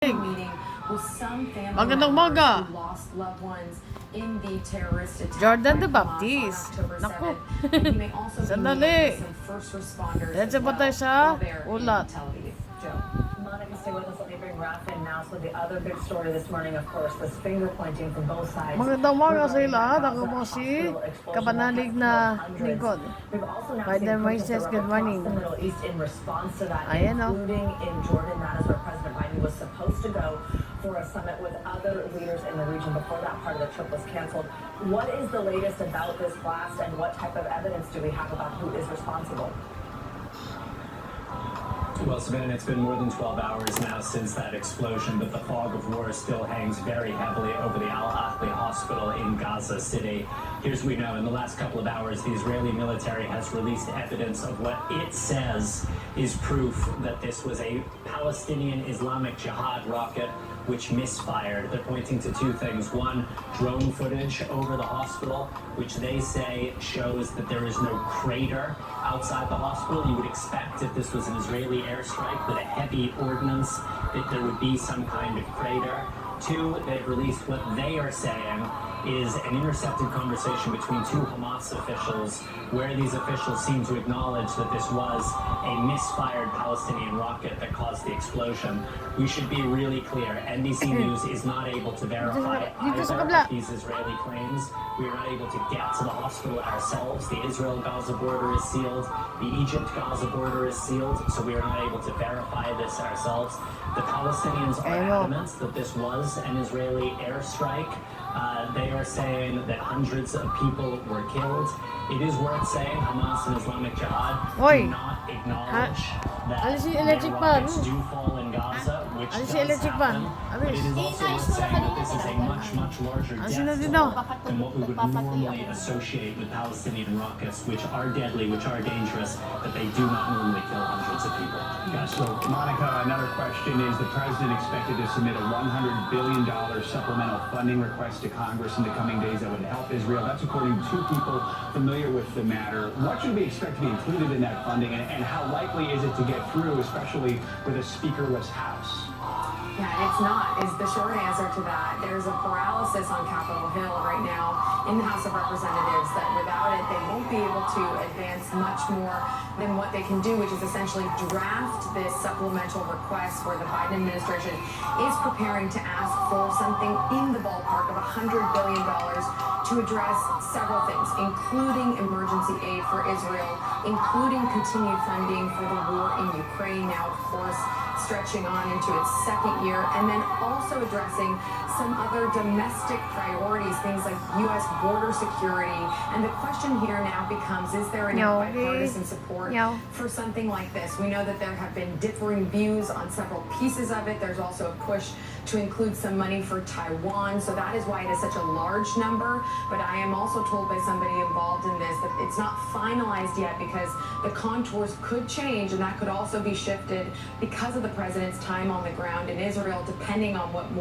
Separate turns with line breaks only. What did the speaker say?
meeting with some family
Magandang
members
umaga.
who lost loved ones in the terrorist attack
Jordan
by
the
Hamas
Baptist.
on October
Naku.
7th. And he may also be
Sandali.
meeting with some first responders
Diyan
as
sa
well
patay sa
while they're in
ulat.
Tel Aviv. Joe.
Monica, stay with us. Let me bring Rafa in now. So the other big story this morning, of course, was finger pointing from both sides.
Magandang umaga sa lahat. Ako po si kapanalig na lingkod.
We've also now
Father
seen
Moises, good morning.
across the Middle East in response to that,
Ayan, oh.
including in Jordan. That is where President Biden was supposed to go for a summit with other leaders in the region before that part of the trip was canceled. What is the latest about this blast, and what type of evidence do we have about who is responsible?
Well, Savannah, it's been more than 12 hours now since that explosion, but the fog of war still hangs very heavily over the Al-Ahli hospital in Gaza City. Here's what we know. In the last couple of hours, the Israeli military has released evidence of what it says is proof that this was a Palestinian Islamic Jihad rocket which misfired. They're pointing to two things. One, drone footage over the hospital, which they say shows that there is no crater outside the hospital. You would expect if this was an Israeli airstrike with a heavy ordnance that there would be some kind of crater. Two, they've released what they are saying is an intercepted conversation between two Hamas officials where these officials seem to acknowledge that this was a misfired Palestinian rocket that caused the explosion. We should be really clear. NBC News is not able to verify either of these Israeli claims. We are not able to get to the hospital ourselves. The Israel-Gaza border is sealed. The Egypt-Gaza border is sealed, so we are not able to verify this ourselves. The Palestinians are adamant that this was an Israeli airstrike. They are saying that hundreds of people were killed. It is worth saying Hamas and Islamic Jihad do not acknowledge that their rockets do fall in Gaza, which does happen. But it is also worth saying that this is a much, much larger death toll than what we would normally associate with Palestinian rockets, which are deadly, which are dangerous, but they do not normally kill hundreds of people.
So, Monica, another question is the president expected to submit a $100 billion supplemental funding request to Congress in the coming days that would help Israel. That's according to two people familiar with the matter. What should we expect to be included in that funding, and how likely is it to get through, especially with a speakerless House?
Yeah, it's not, is the short answer to that. There's a paralysis on Capitol Hill right now in the House of Representatives that without it, they won't be able to advance much more than what they can do, which is essentially draft this supplemental request where the Biden administration is preparing to ask for something in the ballpark of $100 billion to address several things, including emergency aid for Israel, including continued funding for the war in Ukraine, now, of course, stretching on into its second year, and then also addressing some other domestic priorities, things like U.S. border security. And the question here now becomes, is there enough bipartisan support for something like this? We know that there have been differing views on several pieces of it. There's also a push to include some money for Taiwan, so that is why it is such a large number. But I am also told by somebody involved in this that it's not finalized yet because the contours could change, and that could also be shifted because of the president's time on the ground in Israel, depending on what more